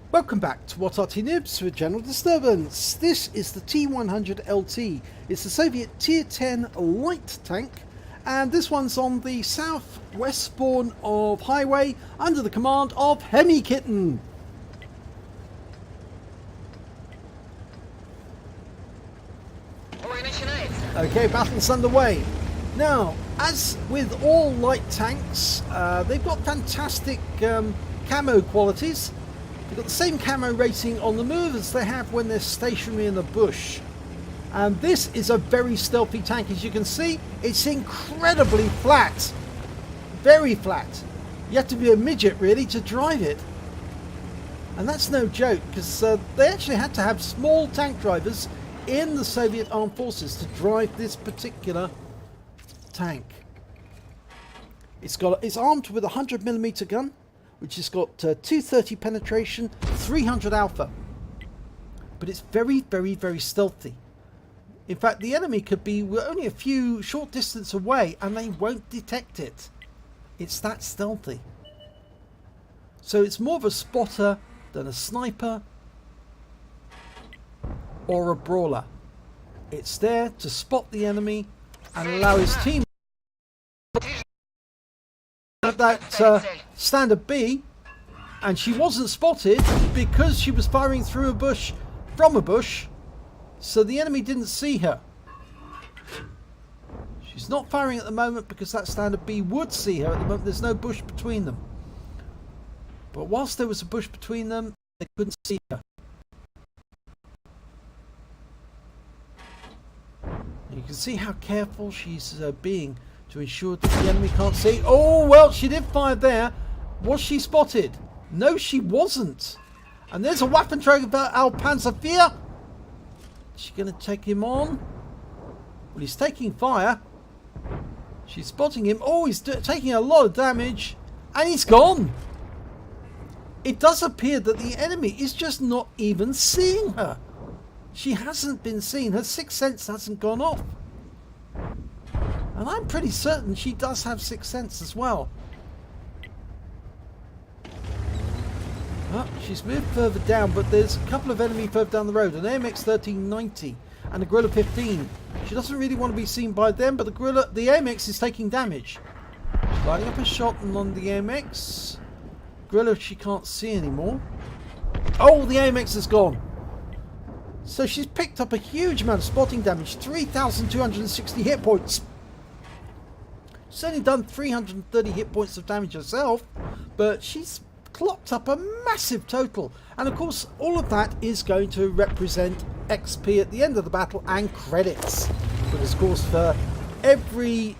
Welcome back to What Arty Noobs with General Disturbance. This is the T-100 LT. It's the Soviet Tier 10 light tank, and this one's on the southwest spawn of highway under the command of Hemikitten. Okay, battle's underway. Now, as with all light tanks, they've got fantastic camo qualities. They've got the same camo rating on the move as they have when they're stationary in the bush. And this is a very stealthy tank. As you can see, it's incredibly flat. Very flat. You have to be a midget, really, to drive it. And that's no joke, because they actually had to have small tank drivers in the Soviet Armed Forces to drive this particular tank. It's armed with a 100mm gun, which has got 230 penetration, 300 alpha. But it's very, very, very stealthy. In fact, the enemy could be only a few short distance away and they won't detect it. It's that stealthy. So it's more of a spotter than a sniper or a brawler. It's there to spot the enemy and allow his team at that standard B, and she wasn't spotted because she was firing through a bush, from a bush, so the enemy didn't see her. She's not firing at the moment because that standard B would see her at the moment. There's no bush between them, but whilst there was a bush between them, they couldn't see her. You can see how careful she's being to ensure that the enemy can't see. Oh, well, she did fire there. Was she spotted? No, she wasn't. And there's a Waffenträger Al Panzervier. Is she going to take him on? Well, he's taking fire. She's spotting him. Oh, he's taking a lot of damage. And he's gone. It does appear that the enemy is just not even seeing her. She hasn't been seen. Her sixth sense hasn't gone off. And I'm pretty certain she does have sixth sense as well. Oh, she's moved further down, but there's a couple of enemy further down the road. An AMX 1390 and a Guerrilla 15. She doesn't really want to be seen by them, but the AMX is taking damage. She's lighting up a shot on the AMX. Guerrilla she can't see anymore. Oh, the AMX is gone. So she's picked up a huge amount of spotting damage. 3,260 hit points. She's only done 330 hit points of damage herself, but she's clocked up a massive total. And of course, all of that is going to represent XP at the end of the battle and credits. But of course, for every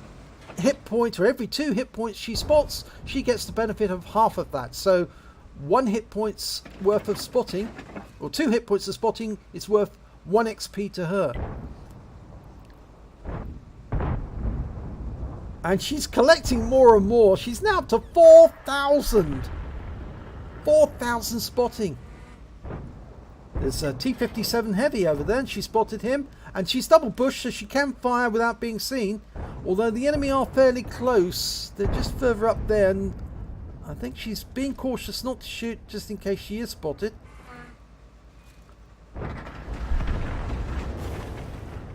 hit point or every 2 hit points she spots, she gets the benefit of half of that. So 1 hit point's worth of spotting, or 2 hit points of spotting, is worth 1 XP to her. And she's collecting more and more. She's now up to 4,000. 4,000 spotting. There's a T-57 Heavy over there, and she spotted him. And she's double bushed, so she can fire without being seen. Although the enemy are fairly close. They're just further up there, and I think she's being cautious not to shoot just in case she is spotted.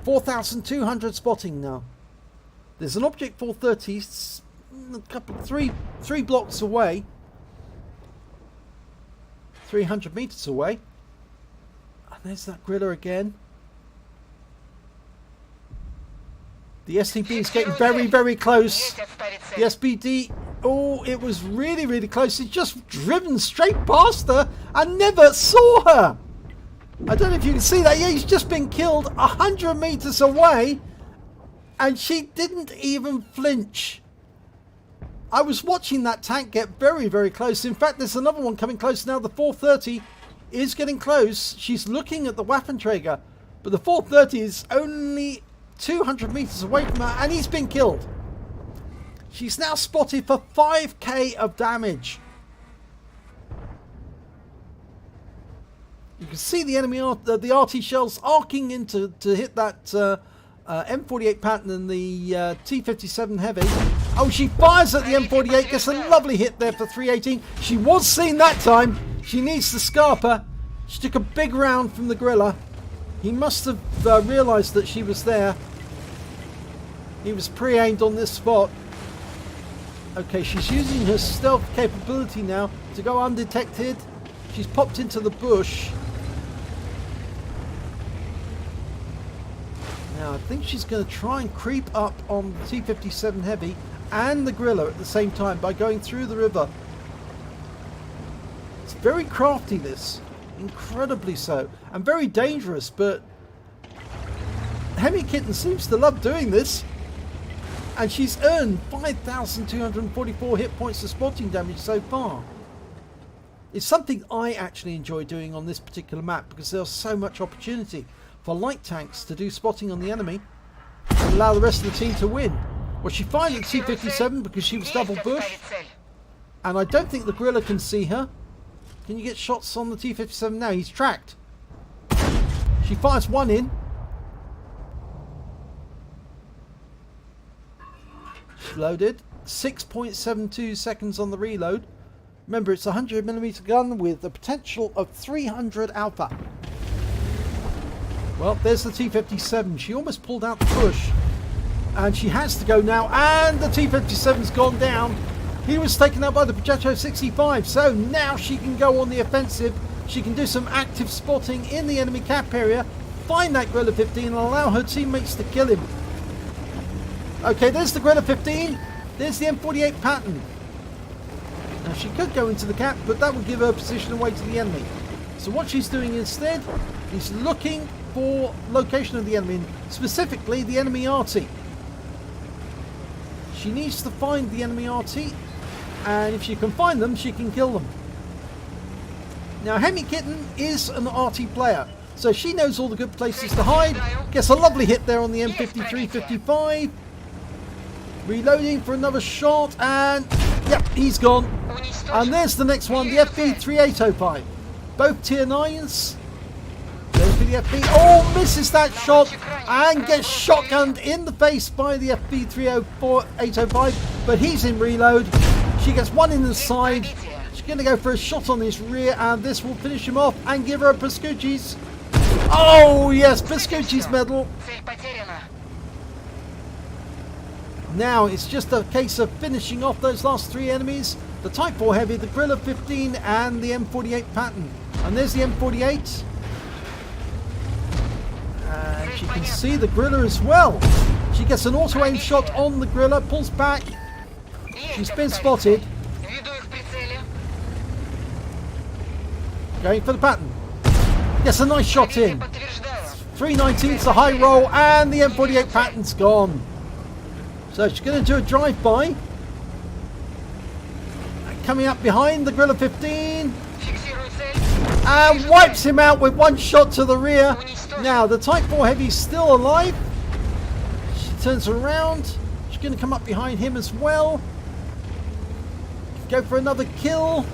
4,200 spotting now. There's an Object 430 three blocks away, 300 meters away, and there's that Guerrilla again. The STB is getting very, very close. The SBD, oh, it was really, really close. It's just driven straight past her and never saw her. I don't know if you can see that. Yeah, he's just been killed 100 meters away. And she didn't even flinch. I was watching that tank get very, very close. In fact, there's another one coming close now. The 430 is getting close. She's looking at the Waffenträger. But the 430 is only 200 meters away from her. And he's been killed. She's now spotted for 5k of damage. You can see the enemy, the Arty shells arcing in to hit that M48 pattern and the T-57 Heavy. Oh, she fires at the M48, gets a lovely hit there for 318. She was seen that time. She needs the Scarper. She took a big round from the Gorilla. He must have realised that she was there. He was pre-aimed on this spot. Okay, she's using her stealth capability now to go undetected. She's popped into the bush. Now I think she's going to try and creep up on the T-57 Heavy and the Gorilla at the same time by going through the river. It's very crafty, this. Incredibly so. And very dangerous, but hemikitten seems to love doing this. And she's earned 5,244 hit points of spotting damage so far. It's something I actually enjoy doing on this particular map because there's so much opportunity for light tanks to do spotting on the enemy and allow the rest of the team to win. Well, she fired at T-57 because she was double bush, and I don't think the Gorilla can see her. Can you get shots on the T-57 now? He's tracked. She fires one in. She's loaded. 6.72 seconds on the reload. Remember, it's a 100mm gun with the potential of 300 alpha. Well, there's the T-57. She almost pulled out the push. And she has to go now. And the T-57's gone down. He was taken out by the Pascucci 65. So now she can go on the offensive. She can do some active spotting in the enemy cap area. Find that Gorilla 15 and allow her teammates to kill him. Okay, there's the Gorilla 15. There's the M48 pattern. Now she could go into the cap, but that would give her position away to the enemy. So what she's doing instead is looking for location of the enemy, specifically the enemy Arty. She needs to find the enemy Arty, and if she can find them, she can kill them. Now hemikitten is an Arty player, so she knows all the good places to hide. Gets a lovely hit there on the M53-55. Reloading for another shot, and yep, he's gone. And there's the next one, the FV3805. Both tier 9s. Goes for the FV. Oh, misses that shot and gets shotgunned in the face by the FV3805. But he's in reload. She gets one in the side. She's going to go for a shot on his rear, and this will finish him off and give her a Pascucci's. Oh, yes, Pascucci's medal. Now it's just a case of finishing off those last three enemies. The Type 4 Heavy, the Gorilla 15 and the M48 pattern. And there's the M48. And she can see the Gorilla as well. She gets an auto-aim shot on the Gorilla, pulls back. She's been spotted. Going for the pattern. Gets a nice shot in. 319's the high roll, and the M48 pattern's gone. So she's going to do a drive-by. Coming up behind the Gorilla 15. And wipes him out with one shot to the rear. Now the Type 4 Heavy's still alive. She turns around. She's going to come up behind him as well. Go for another kill.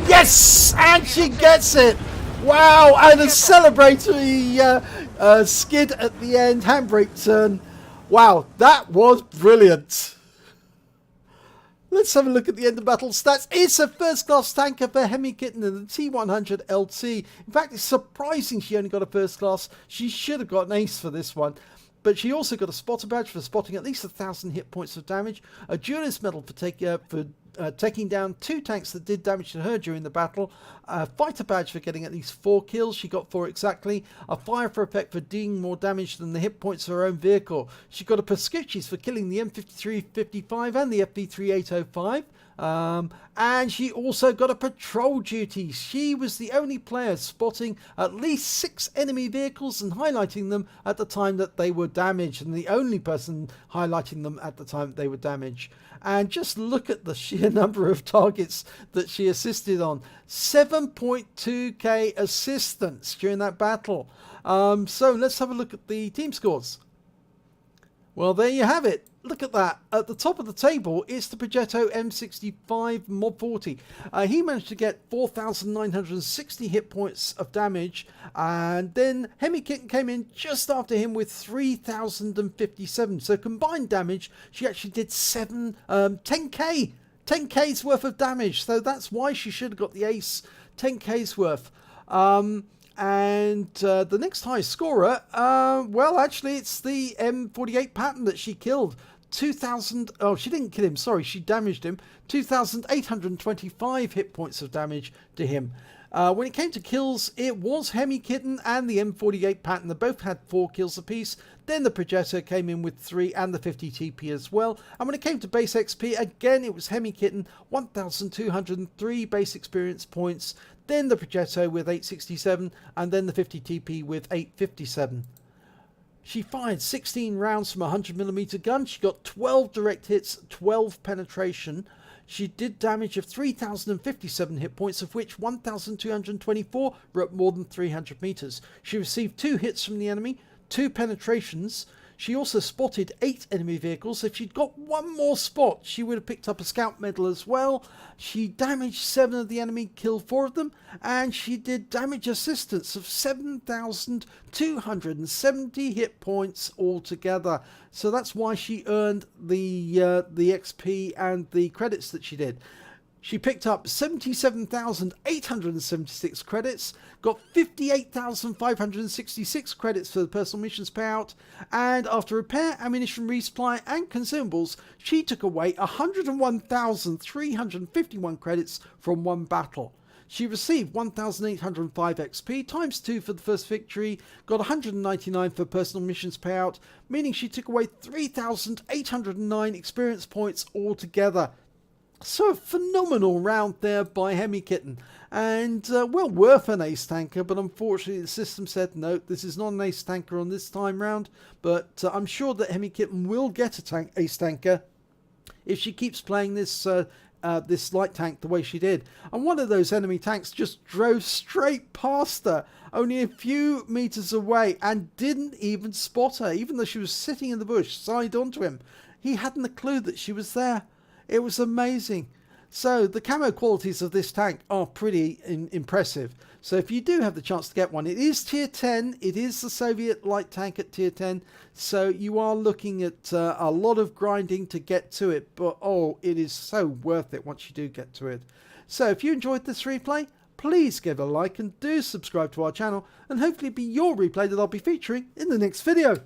Yes! And she gets it! Wow! And a celebratory skid at the end. Handbrake turn. Wow, that was brilliant. Let's have a look at the end of battle stats. It's a first class tanker for hemikitten and the T-100 LT. In fact, it's surprising she only got a first class. She should have got an ace for this one. But she also got a spotter badge for spotting at least 1,000 hit points of damage, a duelist medal for taking down 2 tanks that did damage to her during the battle, a fighter badge for getting at least 4 kills, she got 4 exactly, a fire for effect for doing more damage than the hit points of her own vehicle. She got a Pascucci's for killing the M53-55 and the FV3805. And she also got a patrol duty. She was the only player spotting at least 6 enemy vehicles and highlighting them at the time that they were damaged, and the only person highlighting them at the time that they were damaged. And just look at the sheer number of targets that she assisted on. 7.2k assistance during that battle. So let's have a look at the team scores. Well, there you have it. Look at that. At the top of the table is the Progetto M65 Mod 40. He managed to get 4,960 hit points of damage, and then hemikitten came in just after him with 3,057. So combined damage, she actually did 10k 10k's worth of damage. So that's why she should have got the ace, 10k's worth. And the next highest scorer, well, actually, it's the M48 pattern that she killed. 2,000, oh, she didn't kill him, sorry, she damaged him. 2,825 hit points of damage to him. When it came to kills, it was hemikitten and the M48 pattern. They both had 4 kills apiece. Then the Progetto came in with 3 and the 50 TP as well. And when it came to base XP, again, it was hemikitten, 1,203 base experience points. Then the Progetto with 867 and then the 50 TP with 857. She fired 16 rounds from a 100mm gun. She got 12 direct hits, 12 penetration. She did damage of 3,057 hit points, of which 1,224 were at more than 300 meters. She received 2 hits from the enemy, 2 penetrations. She also spotted 8 enemy vehicles. If she'd got 1 more spot, she would have picked up a scout medal as well. She damaged 7 of the enemy, killed 4 of them, and she did damage assistance of 7,270 hit points altogether. So that's why she earned the XP and the credits that she did. She picked up 77,876 credits, got 58,566 credits for the personal missions payout, and after repair, ammunition resupply and consumables, she took away 101,351 credits from 1 battle. She received 1,805 XP times 2 for the first victory, got 199 for personal missions payout, meaning she took away 3,809 experience points altogether. So a phenomenal round there by hemikitten, and well worth an ace tanker, but unfortunately the system said no, this is not an ace tanker on this time round, but I'm sure that hemikitten will get a ace tanker if she keeps playing this this light tank the way she did. And one of those enemy tanks just drove straight past her, only a few meters away, and didn't even spot her, even though she was sitting in the bush side onto him. He hadn't a clue that she was there. It was amazing. So the camo qualities of this tank are pretty impressive. So if you do have the chance to get one, it is tier 10. It is the Soviet light tank at tier 10. So you are looking at a lot of grinding to get to it. But oh, it is so worth it once you do get to it. So if you enjoyed this replay, please give a like and do subscribe to our channel. And hopefully it'll be your replay that I'll be featuring in the next video.